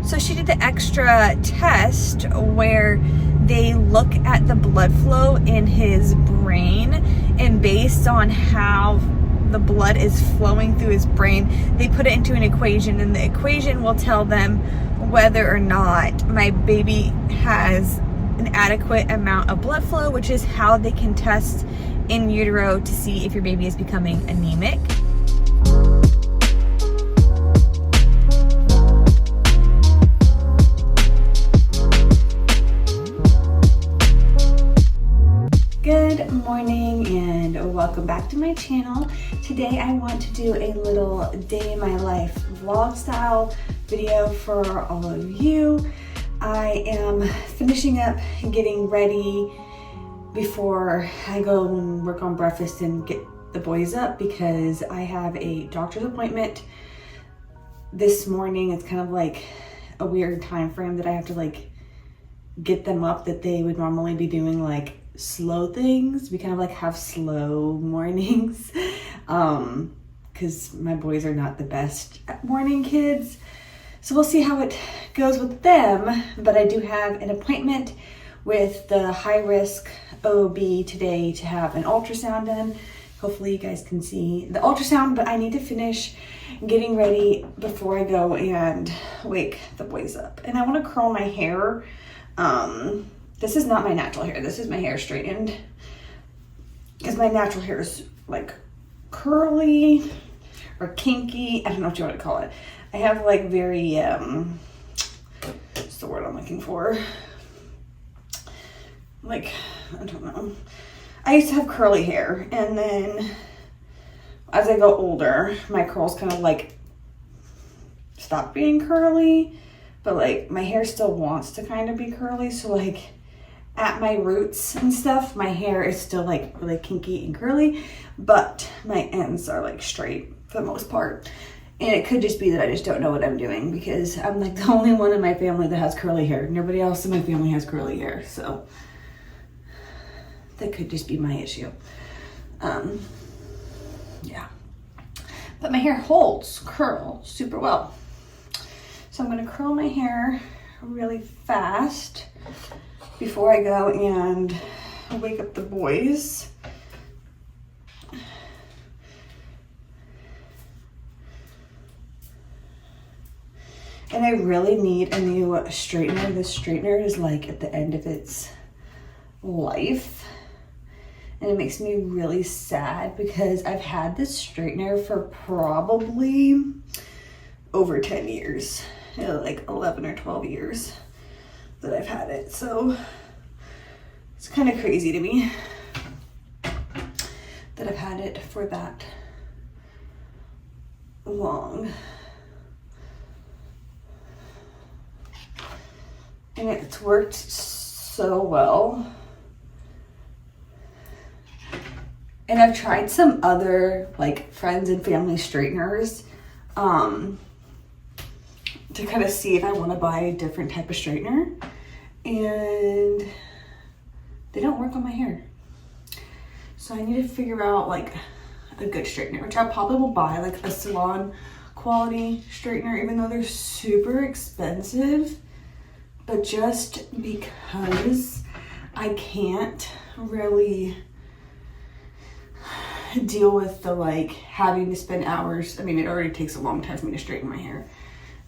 So she did the extra test where they look at the blood flow in his brain, and based on how the blood is flowing through his brain, they put it into an equation, and the equation will tell them whether or not my baby has an adequate amount of blood flow, which is how they can test in utero to see if your baby is becoming anemic. Good morning and welcome back to my channel. Today I want to do a little day in my life vlog style video for all of you. I am finishing up and getting ready before I go and work on breakfast and get the boys up because I have a doctor's appointment this morning. It's kind of like a weird time frame that I have to like get them up that they would normally be doing like slow things. We kind of like have slow mornings because my boys are not the best at morning kids. So we'll see how it goes with them, but I do have an appointment with the high risk OB today to have an ultrasound done. Hopefully you guys can see the ultrasound, but I need to finish getting ready before I go and wake the boys up. And I want to curl my hair. This is not my natural hair. This is my hair straightened because my natural hair is like curly or kinky. I don't know what you want to call it. I have like very, what's the word I'm looking for? Like, I don't know. I used to have curly hair, and then as I go older, my curls kind of like stop being curly, but like my hair still wants to kind of be curly. So like at my roots and stuff, my hair is still like really kinky and curly, but my ends are like straight for the most part. And it could just be that I just don't know what I'm doing because I'm like the only one in my family that has curly hair. Nobody else in my family has curly hair. So that could just be my issue. Yeah. But my hair holds curl super well. So I'm gonna curl my hair really fast before I go and wake up the boys. And I really need a new straightener. This straightener is like at the end of its life. And it makes me really sad because I've had this straightener for probably over 10 years. Like 11 or 12 years that I've had it. So it's kind of crazy to me that I've had it for that long. And it's worked so well. And I've tried some other like friends and family straighteners to kind of see if I want to buy a different type of straightener, and they don't work on my hair. So I need to figure out like a good straightener, which I probably will buy like a salon quality straightener, even though they're super expensive. But just because I can't really deal with the like having to spend hours. I mean, it already takes a long time for me to straighten my hair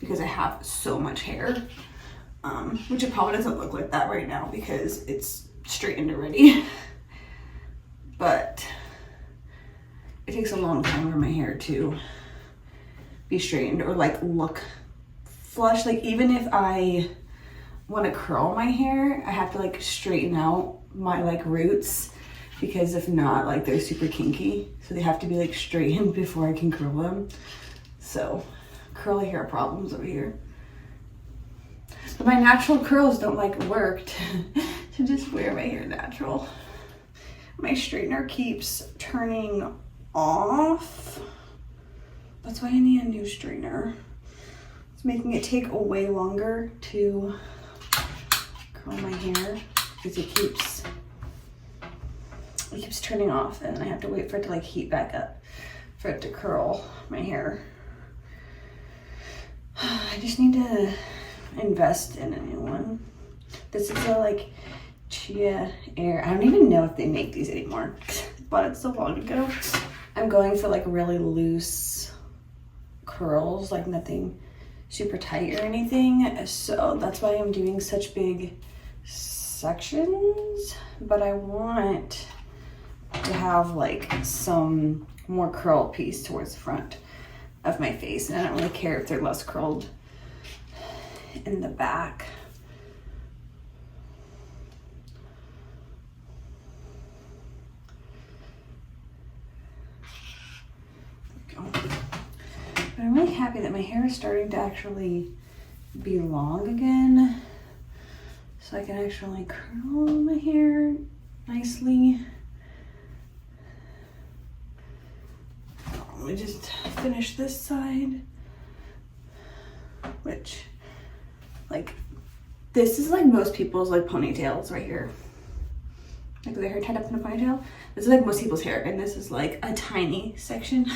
because I have so much hair, which it probably doesn't look like that right now because it's straightened already. But it takes a long time for my hair to be straightened or like look flush. Like even if I want to curl my hair, I have to like straighten out my like roots because if not, like they're super kinky. So they have to be like straightened before I can curl them. So curly hair problems over here. But my natural curls don't like work to just wear my hair natural. My straightener keeps turning off. That's why I need a new straightener. It's making it take way longer to curl my hair because it keeps turning off, and I have to wait for it to like heat back up for it to curl my hair. I just need to invest in a new one. This is a like chia air. I don't even know if they make these anymore. Bought it so long ago. I'm going for like really loose curls, like nothing super tight or anything. So that's why I'm doing such big sections. But I want to have like some more curl piece towards the front of my face. And I don't really care if they're less curled in the back. But I'm really happy that my hair is starting to actually be long again. So I can actually curl my hair nicely. Let me just finish this side. Which, like, this is like most people's like ponytails right here. Like their hair tied up in a ponytail. This is like most people's hair, and this is like a tiny section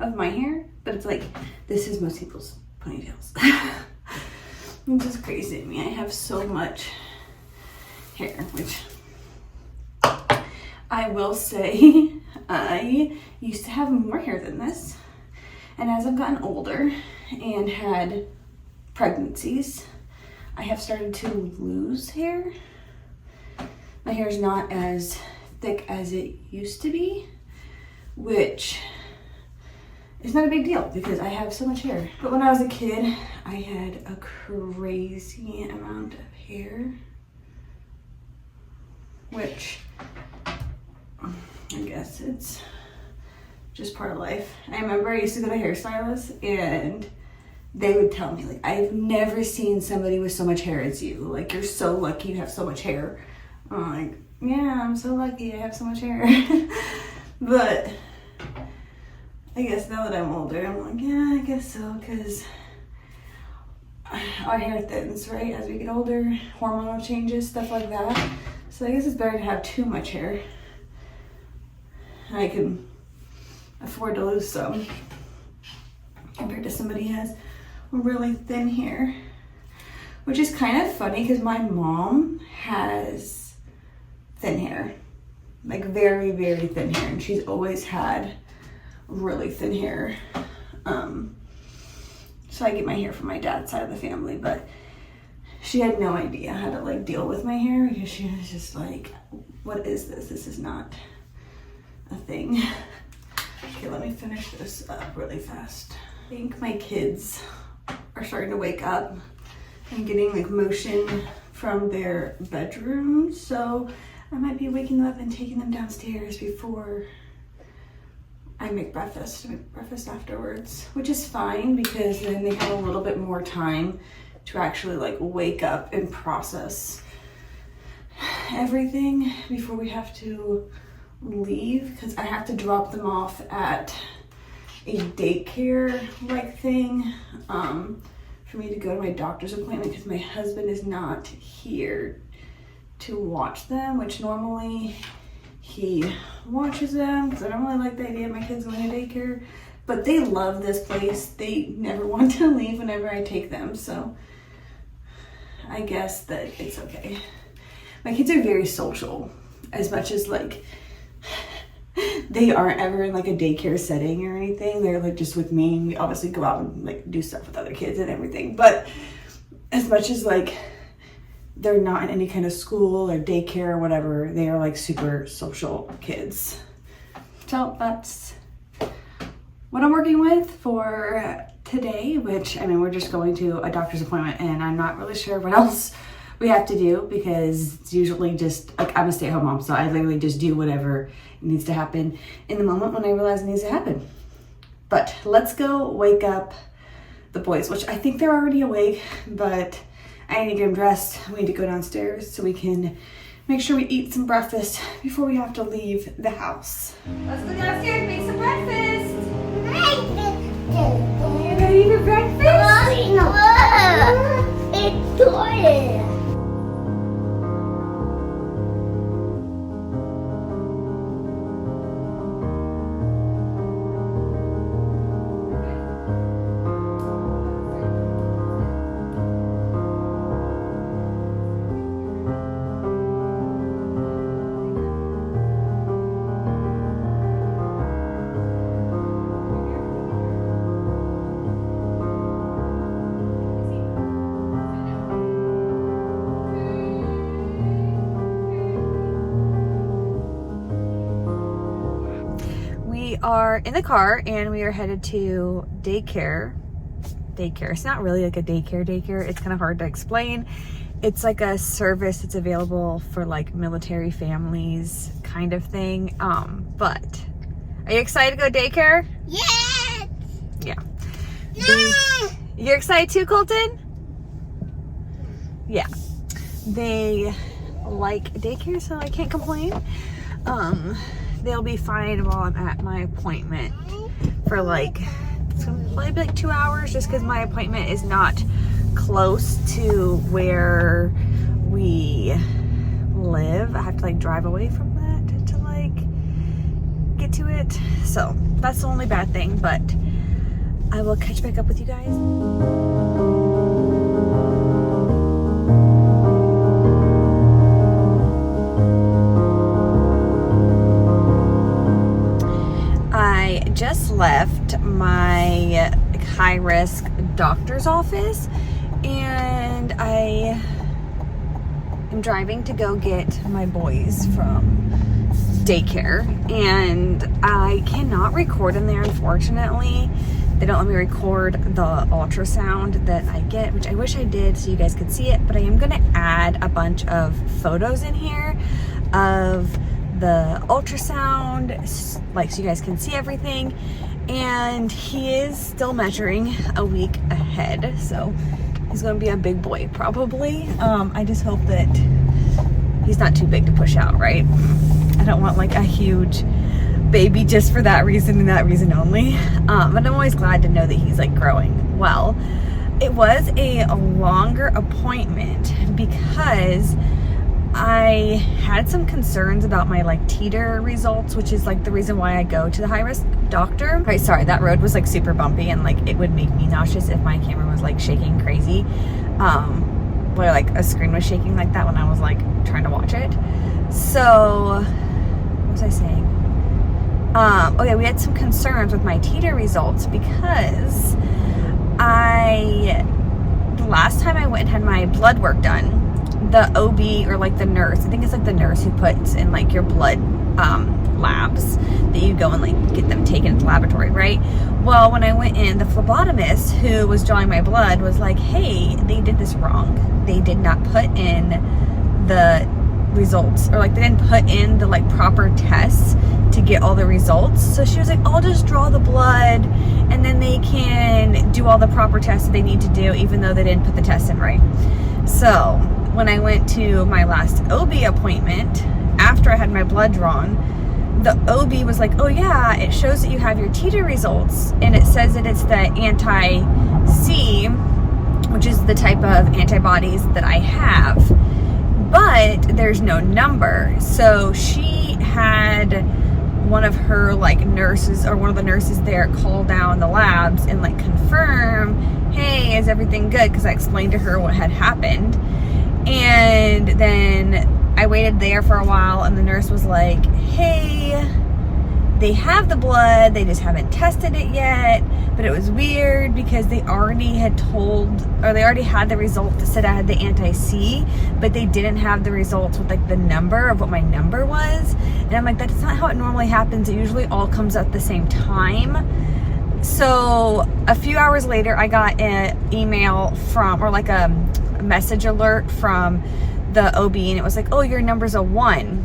of my hair, but it's like, this is most people's ponytails. Which is crazy to me. I have so much hair, which I will say, I used to have more hair than this. And as I've gotten older and had pregnancies, I have started to lose hair. My hair is not as thick as it used to be, which is not a big deal because I have so much hair. But when I was a kid, I had a crazy amount of hair, which I guess it's just part of life. I remember I used to go to hairstylists and they would tell me, like, I've never seen somebody with so much hair as you. Like, you're so lucky you have so much hair. I'm like, yeah, I'm so lucky I have so much hair. But I guess now that I'm older, I'm like, yeah, I guess so, because our hair thins, right? As we get older, hormonal changes, stuff like that. So I guess it's better to have too much hair. I can afford to lose some compared to somebody who has really thin hair, which is kind of funny because my mom has thin hair, like very, very thin hair, and she's always had really thin hair. So I get my hair from my dad's side of the family, but she had no idea how to like deal with my hair because she was just like, what is this? This is not a thing. Okay, let me finish this up really fast. I think my kids are starting to wake up and getting like motion from their bedroom, so I might be waking them up and taking them downstairs before I make breakfast. I make breakfast afterwards, which is fine because then they have a little bit more time to actually like wake up and process everything before we have to leave, because I have to drop them off at a daycare like thing for me to go to my doctor's appointment because my husband is not here to watch them, which normally he watches them because I don't really like the idea of my kids going to daycare, but they love this place. They never want to leave whenever I take them, so I guess that it's okay. My kids are very social, as much as like they aren't ever in like a daycare setting or anything. They're like just with me, and we obviously go out and like do stuff with other kids and everything, but as much as like they're not in any kind of school or daycare or whatever, they are like super social kids. So that's what I'm working with for today, which, I mean, we're just going to a doctor's appointment and I'm not really sure what else we have to do because it's usually just, like, I'm a stay-at-home mom, so I literally just do whatever needs to happen in the moment when I realize it needs to happen. But let's go wake up the boys, which I think they're already awake, but I need to get them dressed. We need to go downstairs so we can make sure we eat some breakfast before we have to leave the house. Let's go downstairs and make some breakfast. You ready for breakfast? No. It's toilet. are in the car and we are headed to daycare. It's not really like a daycare. It's kind of hard to explain. It's like a service that's available for like military families kind of thing. But are you excited to go daycare? Yes! Yeah. No! You're excited too, Colton? Yeah. They like daycare, so I can't complain. They'll be fine while I'm at my appointment for like, it's gonna probably be like 2 hours, just because my appointment is not close to where we live. I have to like drive away from that to like get to it. So that's the only bad thing, but I will catch back up with you guys. I just left my high-risk doctor's office and I am driving to go get my boys from daycare, and I cannot record in there, unfortunately. They don't let me record the ultrasound that I get, which I wish I did so you guys could see it, but I am going to add a bunch of photos in here of the ultrasound, like so you guys can see everything. And he is still measuring a week ahead, so he's going to be a big boy probably. I just hope that he's not too big to push out, right? I don't want like a huge baby just for that reason and that reason only. But I'm always glad to know that he's like growing well. It was a longer appointment because I had some concerns about my like teeter results, which is like the reason why I go to the high risk doctor. Right, sorry, that road was like super bumpy and like it would make me nauseous if my camera was like shaking crazy. Where like a screen was shaking like that when I was like trying to watch it. So what was I saying? Oh yeah, we had some concerns with my teeter results because the last time I went and had my blood work done, the OB or like the nurse, I think it's like the nurse who puts in like your blood labs that you go and like get them taken to the laboratory, right? Well, when I went in, the phlebotomist who was drawing my blood was like, hey, they did this wrong. They did not put in the results, or like they didn't put in the like proper tests to get all the results. So she was like, I'll just draw the blood and then they can do all the proper tests that they need to do, even though they didn't put the tests in right. So when I went to my last OB appointment, after I had my blood drawn, the OB was like, oh yeah, it shows that you have your teeter results, and it says that it's the anti-C, which is the type of antibodies that I have, but there's no number. So she had one of her like nurses, or one of the nurses there, call down the labs and like confirm, hey, is everything good? Because I explained to her what had happened. And then I waited there for a while, and the nurse was like, hey, they have the blood, they just haven't tested it yet. But it was weird because they already had they already had the result that said I had the anti-C, but they didn't have the results with like the number of what my number was. And I'm like, that's not how it normally happens. It usually all comes at the same time. So a few hours later, I got an email from, or like a message alert from the OB, and it was like, oh, your number's a 1,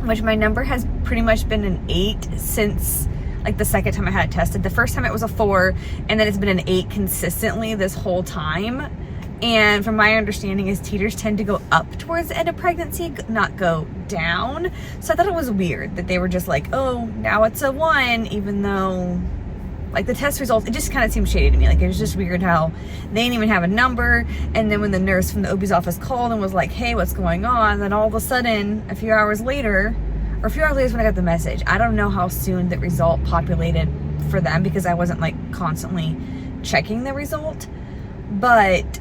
which my number has pretty much been an 8 since like the second time I had it tested. The first time it was a 4, and then it's been an 8 consistently this whole time. And from my understanding is teeters tend to go up towards the end of pregnancy, not go down. So I thought it was weird that they were just like, oh, now it's a 1, even though like the test results, it just kind of seemed shady to me. Like it was just weird how they didn't even have a number. And then when the nurse from the OB's office called and was like, hey, what's going on? Then all of a sudden, a few hours later is when I got the message. I don't know how soon the result populated for them because I wasn't like constantly checking the result. But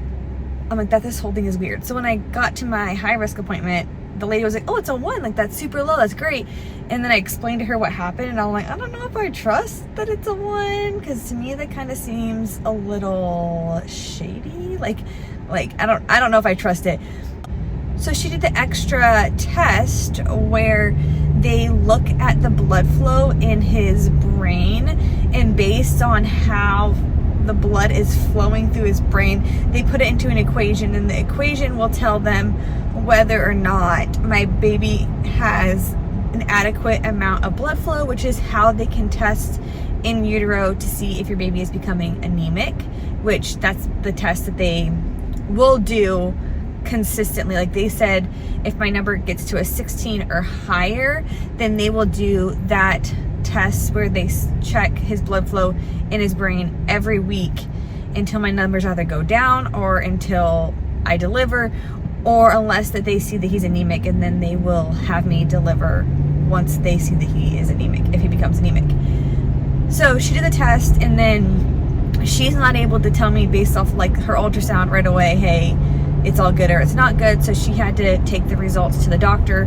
I'm like, this whole thing is weird. So when I got to my high risk appointment, the lady was like, oh, it's a 1, like that's super low, that's great. And then I explained to her what happened, and I'm like, I don't know if I trust that it's a 1, because to me that kind of seems a little shady. Like I don't know if I trust it. So she did the extra test where they look at the blood flow in his brain, and based on how the blood is flowing through his brain, they put it into an equation, and the equation will tell them whether or not my baby has an adequate amount of blood flow, which is how they can test in utero to see if your baby is becoming anemic, which that's the test that they will do consistently. Like they said, if my number gets to a 16 or higher, then they will do that test where they check his blood flow in his brain every week until my numbers either go down or until I deliver, or unless that they see that he's anemic, and then they will have me deliver once they see that he is anemic, if he becomes anemic. So she did the test, and then she's not able to tell me based off like her ultrasound right away, hey, it's all good or it's not good. So she had to take the results to the doctor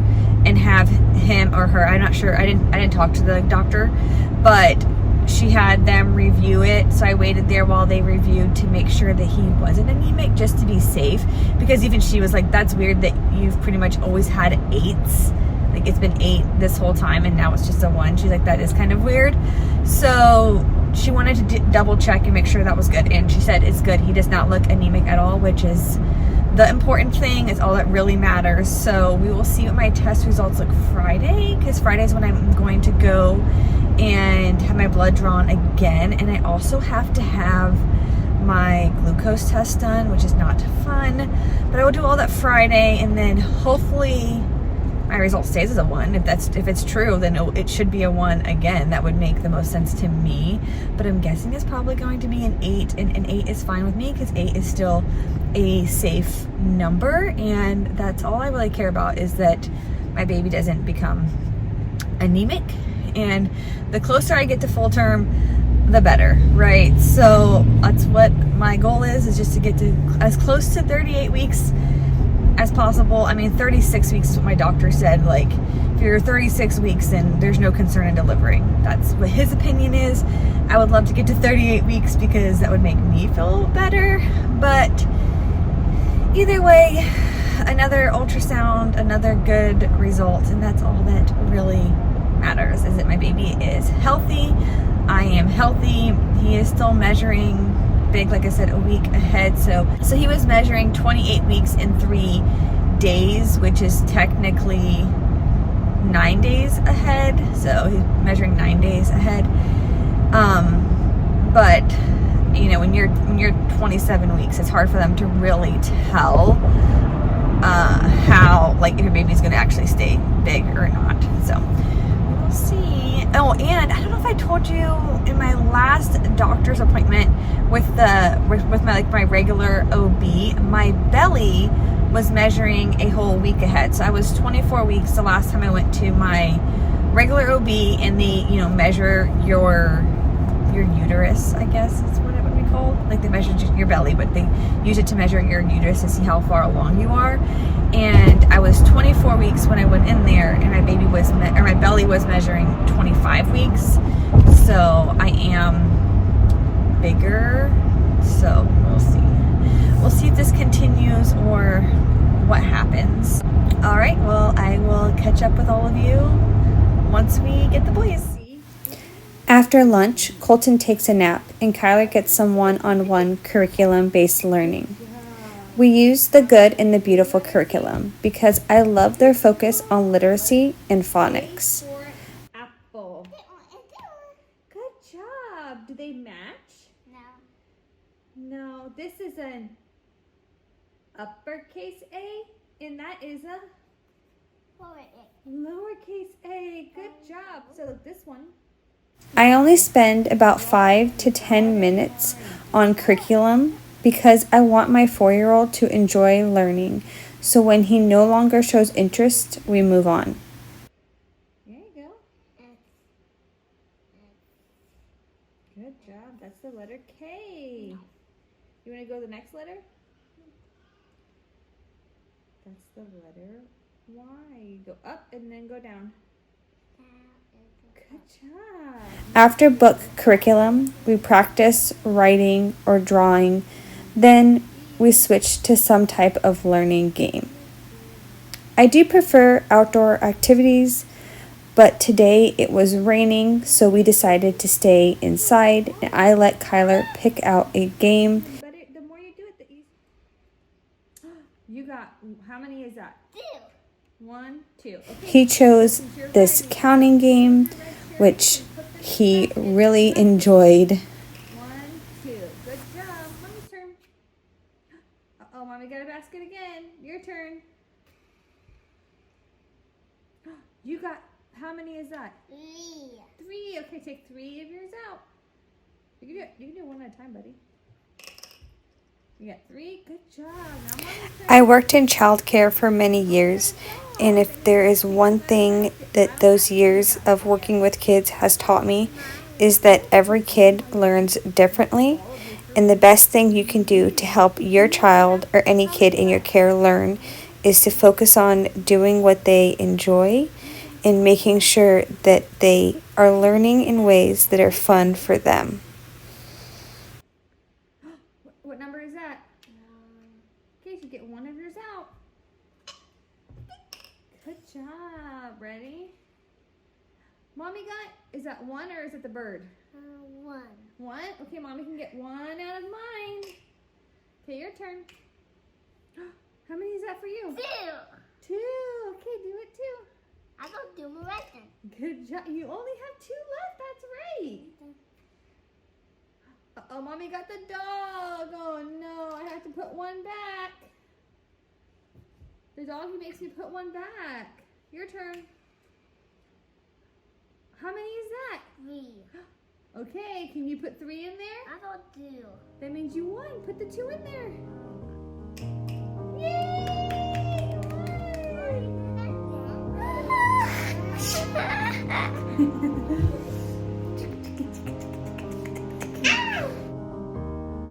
and have him or her, I'm not sure, I didn't talk to the doctor, but she had them review it. So I waited there while they reviewed to make sure that he wasn't anemic, just to be safe, because even she was like, that's weird that you've pretty much always had 8s, like it's been 8 this whole time and now it's just a 1. She's like, that is kind of weird. So she wanted to double check and make sure that was good, and she said it's good. He does not look anemic at all, which is the important thing, is all that really matters. So we will see what my test results look Friday, because Friday is when I'm going to go and have my blood drawn again, and I also have to have my glucose test done, which is not fun, but I will do all that Friday, and then hopefully my result stays as a 1. If it's true, then it should be a 1 again. That would make the most sense to me, but I'm guessing it's probably going to be an 8, and an 8 is fine with me because 8 is still a safe number, and that's all I really care about, is that my baby doesn't become anemic. And the closer I get to full term, the better, right? So that's what my goal is just to get to as close to 38 weeks as possible. I mean, 36 weeks is what my doctor said. Like, if you're 36 weeks, then there's no concern in delivering. That's what his opinion is. I would love to get to 38 weeks because that would make me feel better. But either way, another ultrasound, another good result, and that's all that really matters, is that my baby is healthy. I am healthy. He is still measuring big, like I said, a week ahead. So he was measuring 28 weeks in 3 days, which is technically 9 days ahead. So he's measuring 9 days ahead. But you know, when you're 27 weeks, it's hard for them to really tell how, like, if your baby's going to actually stay big or not. So we'll see. Oh, and I don't know if I told you, in my last doctor's appointment with my regular OB, my belly was measuring a whole week ahead. So I was 24 weeks the last time I went to my regular OB, and they, you know, measure your uterus, I guess is what it would be called. Like, they measure your belly, but they use it to measure your uterus to see how far along you are. And I was 24 weeks when I went in there, and my baby was my belly was measuring 25 weeks. So I am bigger. So we'll see. We'll see if this continues or what happens. All right. Well, I will catch up with all of you once we get the boys. After lunch, Colton takes a nap, and Kyler gets some one-on-one curriculum-based learning. We use the Good and the Beautiful curriculum because I love their focus on literacy and phonics. Apple. Good job. Do they match? No. No, this is an uppercase A, and that is a lowercase a. Good job. So look, this one. I only spend about 5 to 10 minutes on curriculum because I want my 4-year-old to enjoy learning. So when he no longer shows interest, we move on. There you go. Good job. That's the letter K. You want to go to the next letter? That's the letter Y. Go up and then go down. Good job. After book curriculum, we practice writing or drawing. Then we switch to some type of learning game. I do prefer outdoor activities, But today it was raining, so we decided to stay inside, and I let Kyler pick out a game. But the more you do it, the easier. You got, how many is that? 2. 1, 2. Okay. He chose this counting game, which he really enjoyed. 1, 2. Good job. Mommy's turn. Uh-oh, Mommy got a basket again. Your turn. You got, how many is that? 3. 3. Okay, take 3 of yours out. You can do it one at a time, buddy. You got 3. Good job. Now Mommy's turn. I worked in childcare for many years, and if there is one thing that those years of working with kids has taught me, is that every kid learns differently, and the best thing you can do to help your child or any kid in your care learn is to focus on doing what they enjoy and making sure that they are learning in ways that are fun for them. What number is that? Okay, so get 1 of yours out. Good job. Ready? Mommy got, is that 1 or is it the bird? 1. 1? Okay, Mommy can get 1 out of mine. Okay, your turn. How many is that for you? 2. 2. Okay, do it too. I don't do my right then. Good job. You only have 2 left. That's right. Uh-oh, Mommy got the dog. Oh, no. I have to put 1 back. The dog, he makes me put 1 back. Your turn. How many is that? 3. Okay, can you put 3 in there? I don't do. That means you won. Put the 2 in there. Yay! You won.